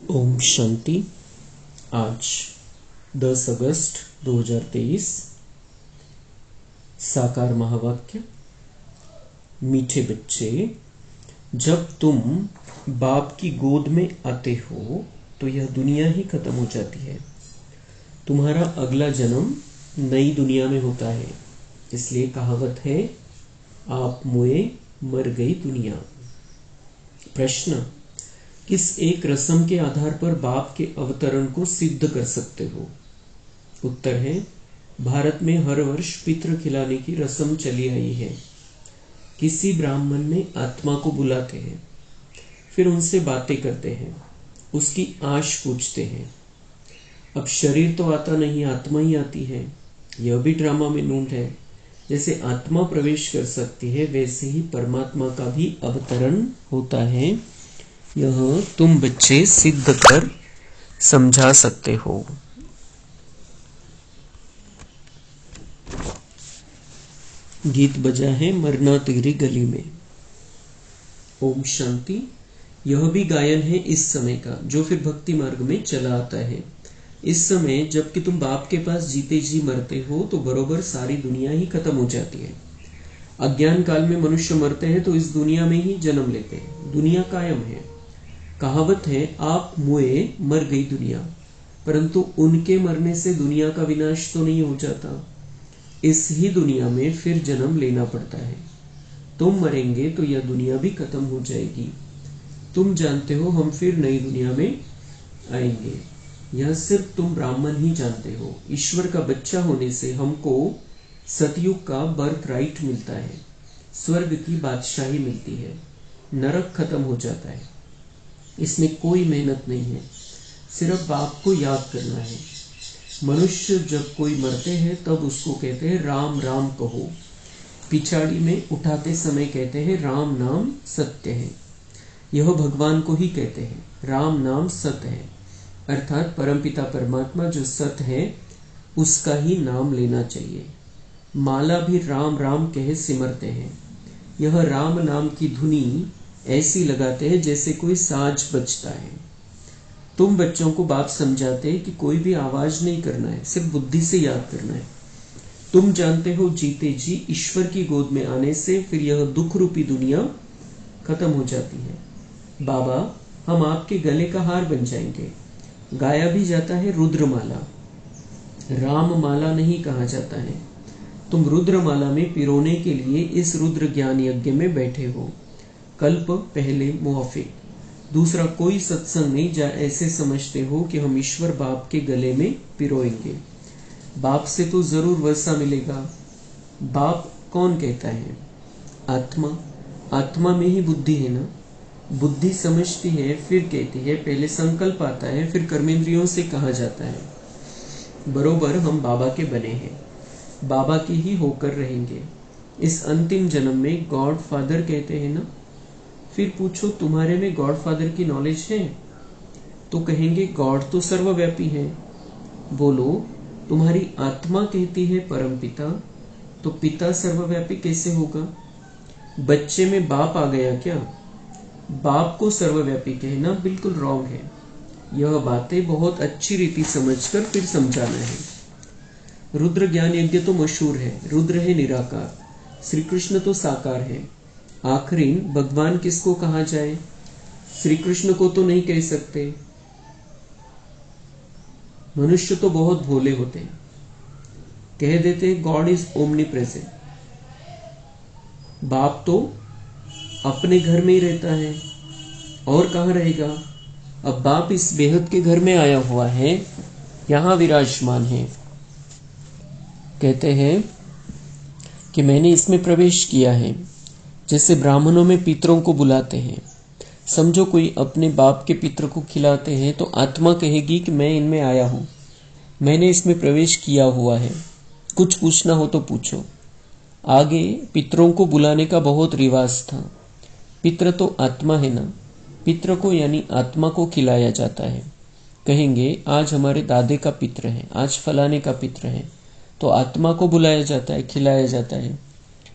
ओम शांति। आज 10 अगस्त 2023। साकार महावाक्य। मीठे बच्चे, जब तुम बाप की गोद में आते हो तो यह दुनिया ही खत्म हो जाती है। तुम्हारा अगला जन्म नई दुनिया में होता है। इसलिए कहावत है, आप मोए मर गई दुनिया। प्रश्न, किस एक रस्म के आधार पर बाप के अवतरण को सिद्ध कर सकते हो? उत्तर है, भारत में हर वर्ष पितृ खिलाने की रस्म चली आई है। किसी ब्राह्मण ने आत्मा को बुलाते हैं, फिर उनसे बातें करते हैं, उसकी आश पूछते हैं। अब शरीर तो आता नहीं, आत्मा ही आती है। यह भी ड्रामा में नूंद है। जैसे आत्मा प्रवेश कर सकती है, वैसे ही परमात्मा का भी अवतरण होता है। यह तुम बच्चे सिद्ध कर समझा सकते हो। गीत बजा है मरना तेरी गली में। ओम शांति। यह भी गायन है इस समय का, जो फिर भक्ति मार्ग में चला आता है। इस समय जबकि तुम बाप के पास जीते जी मरते हो तो बरोबर सारी दुनिया ही खत्म हो जाती है। अज्ञान काल में मनुष्य मरते हैं तो इस दुनिया में ही जन्म लेते हैं। दुनिया कायम है। कहावत है, आप मुए मर गई दुनिया, परंतु उनके मरने से दुनिया का विनाश तो नहीं हो जाता। इस ही दुनिया में फिर जन्म लेना पड़ता है। तुम मरेंगे तो यह दुनिया भी खत्म हो जाएगी। तुम जानते हो हम फिर नई दुनिया में आएंगे। यह सिर्फ तुम ब्राह्मण ही जानते हो। ईश्वर का बच्चा होने से हमको सतयुग का बर्थ राइट मिलता है, स्वर्ग की बादशाही मिलती है, नरक खत्म हो जाता है। इसमें कोई मेहनत नहीं है, सिर्फ बाप को याद करना है। मनुष्य जब कोई मरते हैं तब उसको कहते हैं राम राम कहो। पिछाड़ी में उठाते समय कहते हैं राम नाम सत्य है। यह भगवान को ही कहते हैं, राम नाम सत्य है। अर्थात परमपिता परमात्मा जो सत्य है उसका ही नाम लेना चाहिए। माला भी राम राम कहे सिमरते हैं। यह राम नाम की धुनी ऐसी लगाते हैं जैसे कोई साज बजता है। तुम बच्चों को बाप समझाते हैं कि कोई भी आवाज नहीं करना है, सिर्फ बुद्धि से याद करना है। तुम जानते हो जीते जी ईश्वर की गोद में आने से फिर यह दुख रूपी दुनिया खत्म हो जाती है। बाबा, हम आपके गले का हार बन जाएंगे। गाया भी जाता है रुद्रमाला, राम माला नहीं कहा जाता है। तुम रुद्रमाला में पिरोने के लिए इस रुद्र ज्ञान यज्ञ में बैठे हो। कल्प पहले मुआफिक, दूसरा कोई सत्संग नहीं जहाँ ऐसे समझते हो कि हम ईश्वर बाप के गले में पिरोएंगे। बाप से तो जरूर वैसा मिलेगा। बाप कौन कहता है? आत्मा। आत्मा में ही बुद्धि है ना। बुद्धि समझती है, फिर कहती है, पहले संकल्प आता है, फिर कर्मेंद्रियों से कहा जाता है। बरोबर हम बाबा के बने हैं, बाबा के ही होकर रहेंगे। इस अंतिम जन्म में गॉड फादर कहते हैं ना। फिर पूछो, तुम्हारे में गॉड फादर की नॉलेज है? तो कहेंगे गॉड तो सर्वव्यापी है। बोलो, तुम्हारी आत्मा कहती है परम पिता, तो पिता सर्वव्यापी कैसे होगा? बच्चे में बाप आ गया क्या? बाप को सर्वव्यापी कहना बिल्कुल रॉन्ग है। यह बातें बहुत अच्छी रीति समझकर फिर समझाना है। रुद्र ज्ञान यज्ञ तो मशहूर है। रुद्र है निराकार, श्री कृष्ण तो साकार है। आखिरीन भगवान किसको कहा जाए? श्री कृष्ण को तो नहीं कह सकते। मनुष्य तो बहुत भोले होते हैं, कह देते गॉड इज ओमनी प्रेजेंट। बाप तो अपने घर में ही रहता है, और कहाँ रहेगा? अब बाप इस बेहद के घर में आया हुआ है, यहां विराजमान है। कहते हैं कि मैंने इसमें प्रवेश किया है। जैसे ब्राह्मणों में पितरों को बुलाते हैं। समझो कोई अपने बाप के पितर को खिलाते हैं तो आत्मा कहेगी कि मैं इनमें आया हूं, मैंने इसमें प्रवेश किया हुआ है, कुछ पूछना हो तो पूछो। आगे पितरों को बुलाने का बहुत रिवाज था। पितर तो आत्मा है ना। पितर को यानी आत्मा को खिलाया जाता है। कहेंगे आज हमारे दादे का पितर है, आज फलाने का पितर है, तो आत्मा को बुलाया जाता है, खिलाया जाता है।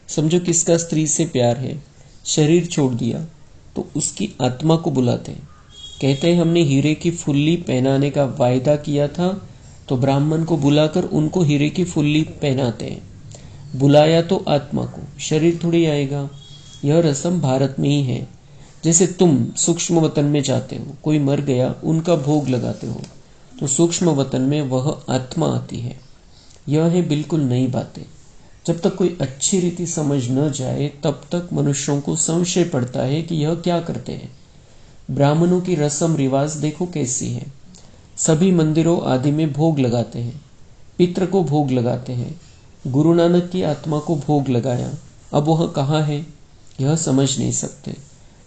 समझो किसका स्त्री से प्यार है, शरीर छोड़ दिया तो उसकी आत्मा को बुलाते हैं। कहते हैं हमने हीरे की फुल्ली पहनाने का वायदा किया था, तो ब्राह्मण को बुलाकर उनको हीरे की फुल्ली पहनाते हैं। बुलाया तो आत्मा को, शरीर थोड़ी आएगा। यह रस्म भारत में ही है। जैसे तुम सूक्ष्म वतन में जाते हो, कोई मर गया, उनका भोग लगाते हो, तो सूक्ष्म वतन में वह आत्मा आती है। यह है बिल्कुल नई बातें। जब तक कोई अच्छी रीति समझ न जाए तब तक मनुष्यों को संशय पड़ता है कि यह क्या करते हैं। ब्राह्मणों की रस्म रिवाज देखो कैसी है। सभी मंदिरों आदि में भोग लगाते हैं, पितृ को भोग लगाते हैं। गुरु नानक की आत्मा को भोग लगाया, अब वह कहाँ है यह समझ नहीं सकते।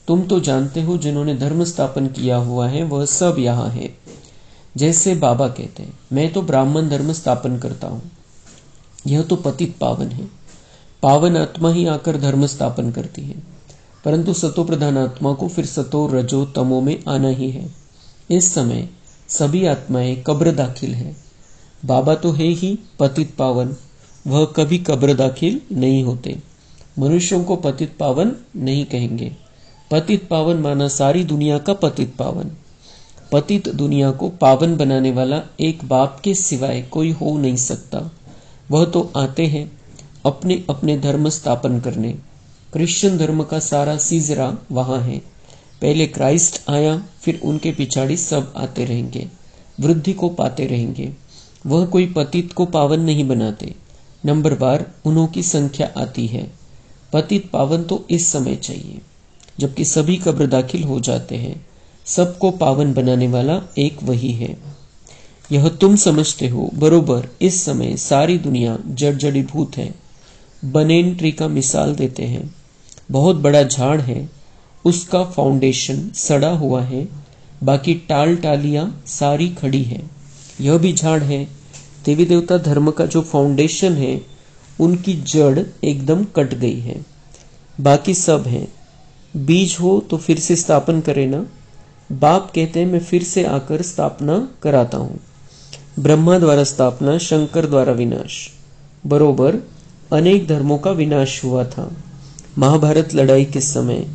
तुम तो जानते हो, जिन्होंने धर्म स्थापन किया हुआ है वह सब यहाँ है। जैसे बाबा कहते हैं, मैं तो ब्राह्मण धर्म स्थापन करता हूँ। यह तो पतित पावन है। पावन आत्मा ही आकर धर्म स्थापन करती है, परंतु सतो प्रधान आत्मा को फिर सतो रजो तमो में आना ही है। इस समय सभी आत्माएं कब्र दाखिल है। बाबा तो है ही पतित पावन, वह कभी कब्र दाखिल नहीं होते। मनुष्यों को पतित पावन नहीं कहेंगे। पतित पावन माना सारी दुनिया का पतित पावन। पतित दुनिया को पावन बनाने वाला एक बाप के सिवाय कोई हो नहीं सकता। वह तो आते हैं अपने अपने धर्म स्थापन करने। क्रिश्चियन धर्म का सारा सीजरा वहां है। पहले क्राइस्ट आया, फिर उनके पिछाड़ी सब आते रहेंगे, वृद्धि को पाते रहेंगे। वह कोई पतित को पावन नहीं बनाते। नंबर बार उन्हों की संख्या आती है। पतित पावन तो इस समय चाहिए जबकि सभी कब्र दाखिल हो जाते हैं। सबको पावन बनाने वाला एक वही है। यह तुम समझते हो बरोबर। इस समय सारी दुनिया जड़जड़ीभूत है। बनेन ट्री का मिसाल देते हैं। बहुत बड़ा झाड़ है, उसका फाउंडेशन सड़ा हुआ है, बाकी टाल टालियां सारी खड़ी है। यह भी झाड़ है। देवी देवता धर्म का जो फाउंडेशन है, उनकी जड़ एकदम कट गई है, बाकी सब है। बीज हो तो फिर से स्थापन करे ना। बाप कहते हैं, मैं फिर से आकर स्थापना कराता हूं। ब्रह्मा द्वारा स्थापना, शंकर द्वारा विनाश। बरोबर अनेक धर्मों का विनाश हुआ था। महाभारत लड़ाई के समय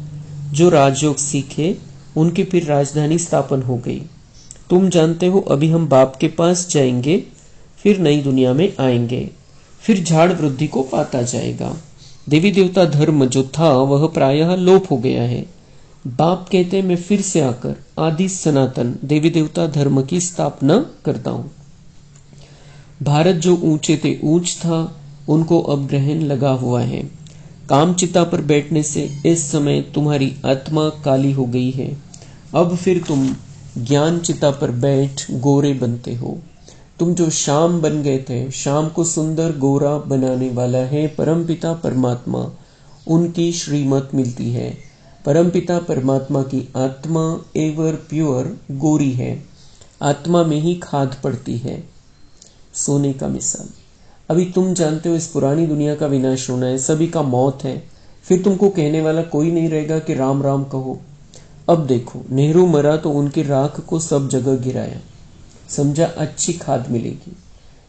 जो राजयोग सीखे, उनकी फिर राजधानी स्थापन हो गई। तुम जानते हो, अभी हम बाप के पास जाएंगे, फिर नई दुनिया में आएंगे, फिर झाड़ वृद्धि को पाता जाएगा। देवी देवता धर्म जो था वह प्रायः लोप हो गया है। बाप कहते हैं, मैं फिर से आकर आदि सनातन देवी देवता धर्म की स्थापना करता हूं। भारत जो ऊंचे थे ऊंच था, उनको अब ग्रहण लगा हुआ है। कामचिता पर बैठने से इस समय तुम्हारी आत्मा काली हो गई है। अब फिर तुम ज्ञान चिता पर बैठ गोरे बनते हो। तुम जो शाम बन गए थे, शाम को सुंदर गोरा बनाने वाला है परमपिता परमात्मा। उनकी श्रीमत मिलती है। परमपिता परमात्मा की आत्मा एवर प्योर गोरी है। आत्मा में ही खाद पड़ती है। सोने का मिसाल। अभी तुम जानते हो इस पुरानी दुनिया का विनाश होना है, सभी का मौत है। फिर तुमको कहने वाला कोई नहीं रहेगा कि राम राम कहो। अब देखो, नेहरू मरा तो उनकी राख को सब जगह गिराया, समझा अच्छी खाद मिलेगी।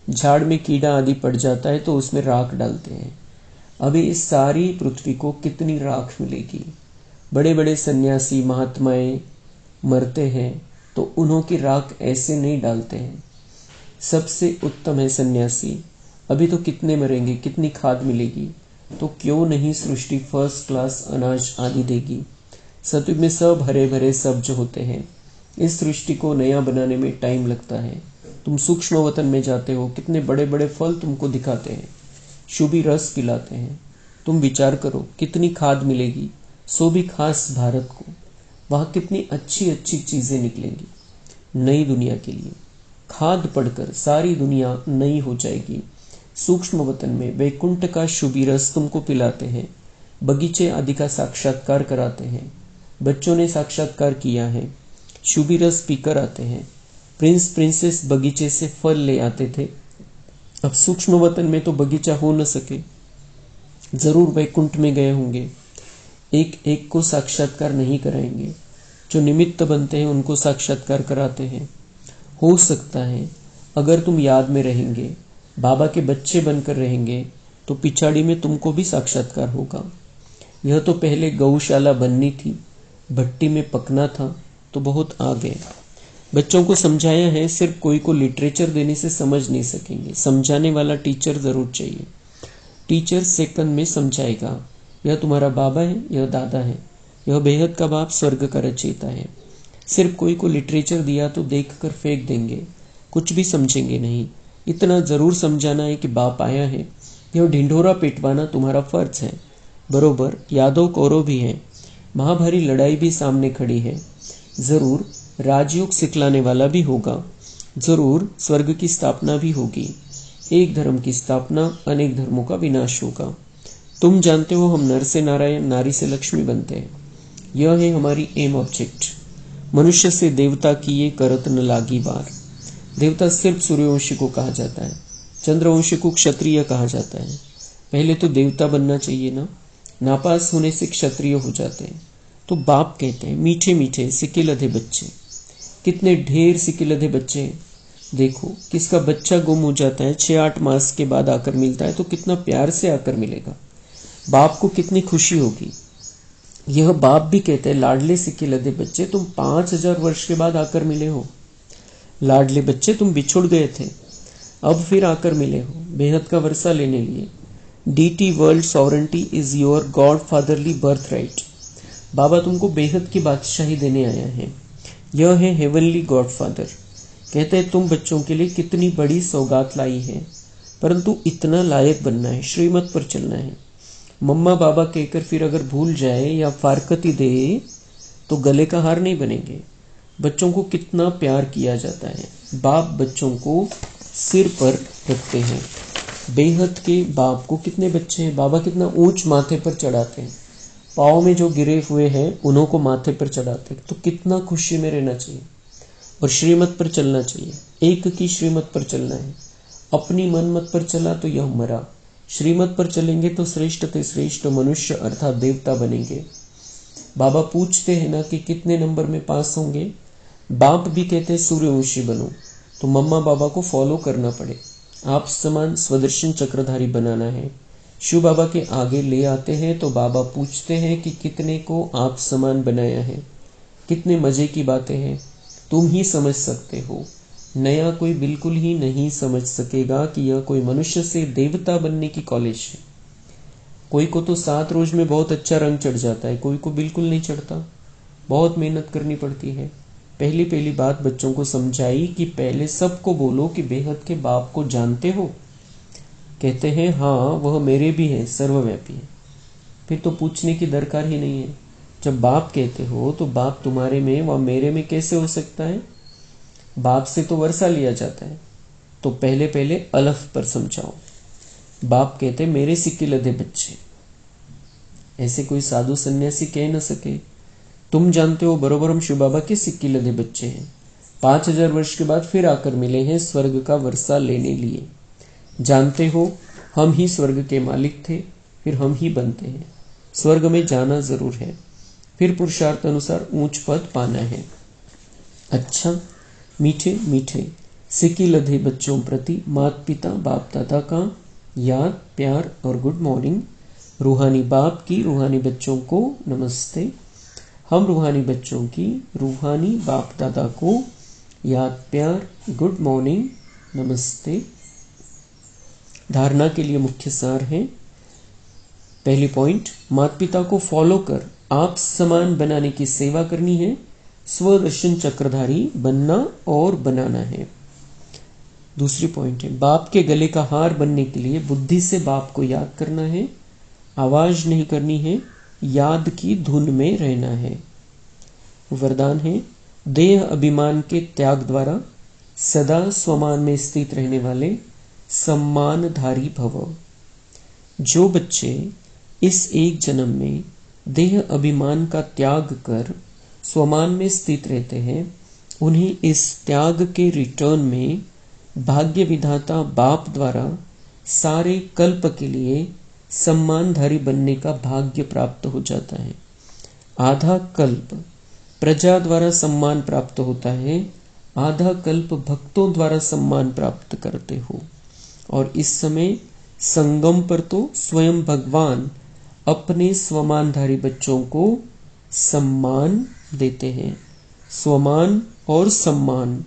झाड़ में कीड़ा आदि पड़ जाता है तो उसमें राख डालते हैं। अभी इस सारी पृथ्वी को कितनी राख मिलेगी। बड़े बड़े सन्यासी महात्माएं मरते हैं तो उन्हों की राख ऐसे नहीं डालते हैं। सबसे उत्तम है सन्यासी। अभी तो कितने मरेंगे, कितनी खाद मिलेगी, तो क्यों नहीं सृष्टि फर्स्ट क्लास अनाज आदि देगी। सतयुग में सब हरे भरे सब्ज होते हैं। इस सृष्टि को नया बनाने में टाइम लगता है। तुम सूक्ष्म वतन में जाते हो, कितने बड़े बड़े फल तुमको दिखाते हैं, शुभी रस पिलाते हैं। तुम विचार करो कितनी खाद मिलेगी, सो भी खास भारत को। वहां कितनी अच्छी अच्छी चीजें निकलेंगी नई दुनिया के लिए। खाद पड़कर सारी दुनिया नई हो जाएगी। सूक्ष्म वतन में वैकुंठ का शुभी रस तुमको पिलाते हैं। बगीचे आदि का साक्षात्कार कराते हैं। बच्चों ने साक्षात्कार किया है, शुभी रस पीकर आते हैं। प्रिंस प्रिंसेस बगीचे से फल ले आते थे। अब सूक्ष्म वतन में तो बगीचा हो न सके, जरूर वैकुंठ में गए होंगे। एक एक को साक्षात्कार नहीं कराएंगे, जो निमित्त बनते हैं उनको साक्षात्कार कराते हैं। हो सकता है अगर तुम याद में रहेंगे, बाबा के बच्चे बनकर रहेंगे, तो पिछाड़ी में तुमको भी साक्षात्कार होगा। यह तो पहले गौशाला बननी थी, भट्टी में पकना था, तो बहुत आ गए। बच्चों को समझाया है, सिर्फ कोई को लिटरेचर देने से समझ नहीं सकेंगे, समझाने वाला टीचर जरूर चाहिए। टीचर सेकंड में समझाएगा, यह तुम्हारा बाबा है, यह दादा है, यह बेहद का बाप स्वर्ग का रचयिता है। सिर्फ कोई को लिटरेचर दिया तो देखकर फेंक देंगे, कुछ भी समझेंगे नहीं। इतना जरूर समझाना है कि बाप आया है, यह ढिंढोरा पिटवाना तुम्हारा फर्ज है। बरोबर यादव कौरव भी है, महाभारी लड़ाई भी सामने खड़ी है। जरूर राजयोग सिखलाने वाला भी होगा, जरूर स्वर्ग की स्थापना भी होगी। एक धर्म की स्थापना, अनेक धर्मों का विनाश होगा। तुम जानते हो हम नर से नारायण, नारी से लक्ष्मी बनते हैं। यह है हमारी एम ऑब्जेक्ट। मनुष्य से देवता की ये करत न लागी वार। देवता सिर्फ सूर्यवंशी को कहा जाता है, चंद्रवंशी को क्षत्रिय कहा जाता है। पहले तो देवता बनना चाहिए ना, नापास होने से क्षत्रिय हो जाते हैं। तो बाप कहते हैं, मीठे मीठे सिक्के लधे बच्चे। कितने ढेर सिक्के लधे बच्चे हैं। देखो किसका बच्चा गुम हो जाता है, 6-8 मास के बाद आकर मिलता है तो कितना प्यार से आकर मिलेगा, बाप को कितनी खुशी होगी। यह बाप भी कहते हैं, लाडले सिक्के लधे बच्चे, तुम 5000 वर्ष के बाद आकर मिले हो। लाडले बच्चे, तुम बिछुड़ गए थे, अब फिर आकर मिले हो बेहद का वर्षा लेने लिए। डीटी world sovereignty is your god fatherly birth right. बाबा तुमको बेहद की बादशाही देने आया है। यह है हेवनली गॉड फादर। कहते हैं तुम बच्चों के लिए कितनी बड़ी सौगात लाई है, परंतु इतना लायक बनना है, श्रीमत पर चलना है। मम्मा बाबा कहकर फिर अगर भूल जाए या फारकती दे तो गले का हार नहीं बनेंगे। बच्चों को कितना प्यार किया जाता है, बाप बच्चों को सिर पर रखते हैं। बेहद के बाप को कितने बच्चे हैं, बाबा कितना ऊंच माथे पर चढ़ाते हैं, पाँव में जो गिरे हुए हैं उन्हों को माथे पर चढ़ाते हैं। तो कितना खुशी में रहना चाहिए और श्रीमत पर चलना चाहिए। एक की श्रीमत पर चलना है, अपनी मन मत पर चला तो यह मरा। श्रीमत पर चलेंगे तो श्रेष्ठ ते श्रेष्ठ मनुष्य अर्थात देवता बनेंगे। बाबा पूछते हैं ना कि कितने नंबर में पास होंगे। बाप भी कहते हैं सूर्यवंशी बनो, तो मम्मा बाबा को फॉलो करना पड़े। आप समान स्वदर्शन चक्रधारी बनाना है। शिव बाबा के आगे ले आते हैं तो बाबा पूछते हैं कि कितने को आप समान बनाया है। कितने मजे की बातें हैं, तुम ही समझ सकते हो, नया कोई बिल्कुल ही नहीं समझ सकेगा कि यह कोई मनुष्य से देवता बनने की कॉलेज है। कोई को तो 7 रोज में बहुत अच्छा रंग चढ़ जाता है, कोई को बिल्कुल नहीं चढ़ता, बहुत मेहनत करनी पड़ती है। पहली बात बच्चों को समझाई कि पहले सबको बोलो कि बेहद के बाप को जानते हो। कहते हैं हाँ वह मेरे भी है, सर्वव्यापी है। फिर तो पूछने की दरकार ही नहीं है। जब बाप कहते हो तो बाप तुम्हारे में व मेरे में कैसे हो सकता है। बाप से तो वर्षा लिया जाता है, तो पहले अलफ पर समझाओ। बाप कहते मेरे सिक्के लधे बच्चे, ऐसे कोई साधु सन्यासी कह न सके। तुम जानते हो बरोबर हम शिव बाबा के सिक्के लधे बच्चे हैं। 5000 वर्ष के बाद फिर आकर मिले हैं स्वर्ग का वर्षा लेने लिए। जानते हो हम ही स्वर्ग के मालिक थे, फिर हम ही बनते हैं। स्वर्ग में जाना जरूर है, फिर पुरुषार्थ अनुसार ऊंच पद पाना है। अच्छा मीठे मीठे सिक्के लधे बच्चों प्रति माता पिता बाप दादा का याद प्यार और गुड मॉर्निंग। रूहानी बाप की रूहानी बच्चों को नमस्ते। हम रूहानी बच्चों की रूहानी बाप दादा को याद प्यार गुड मॉर्निंग नमस्ते। धारणा के लिए मुख्य सार है। पहली पॉइंट, माता पिता को फॉलो कर आप समान बनाने की सेवा करनी है, स्वदर्शन चक्रधारी बनना और बनाना है। दूसरी पॉइंट है, बाप के गले का हार बनने के लिए बुद्धि से बाप को याद करना है, आवाज नहीं करनी है, याद की धुन में रहना है। वरदान है, देह अभिमान के त्याग द्वारा सदा स्वमान में स्थित रहने वाले सम्मानधारी भव। जो बच्चे इस एक जन्म में देह अभिमान का त्याग कर स्वमान में स्थित रहते हैं, उन्हें इस त्याग के रिटर्न में भाग्य विधाता बाप द्वारा सारे कल्प के लिए सम्मानधारी बनने का भाग्य प्राप्त हो जाता है। आधा कल्प प्रजा द्वारा सम्मान प्राप्त होता है, आधा कल्प भक्तों द्वारा सम्मान प्राप्त करते हो। और इस समय संगम पर तो स्वयं भगवान अपने स्वमानधारी बच्चों को सम्मान देते हैं। स्वमान और सम्मान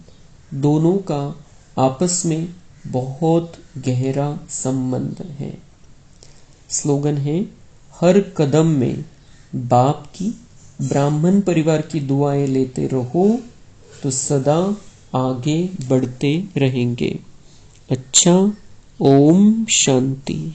दोनों का आपस में बहुत गहरा संबंध है। स्लोगन है, हर कदम में बाप की, ब्राह्मण परिवार की दुआएं लेते रहो तो सदा आगे बढ़ते रहेंगे। अच्छा, ओम शांति।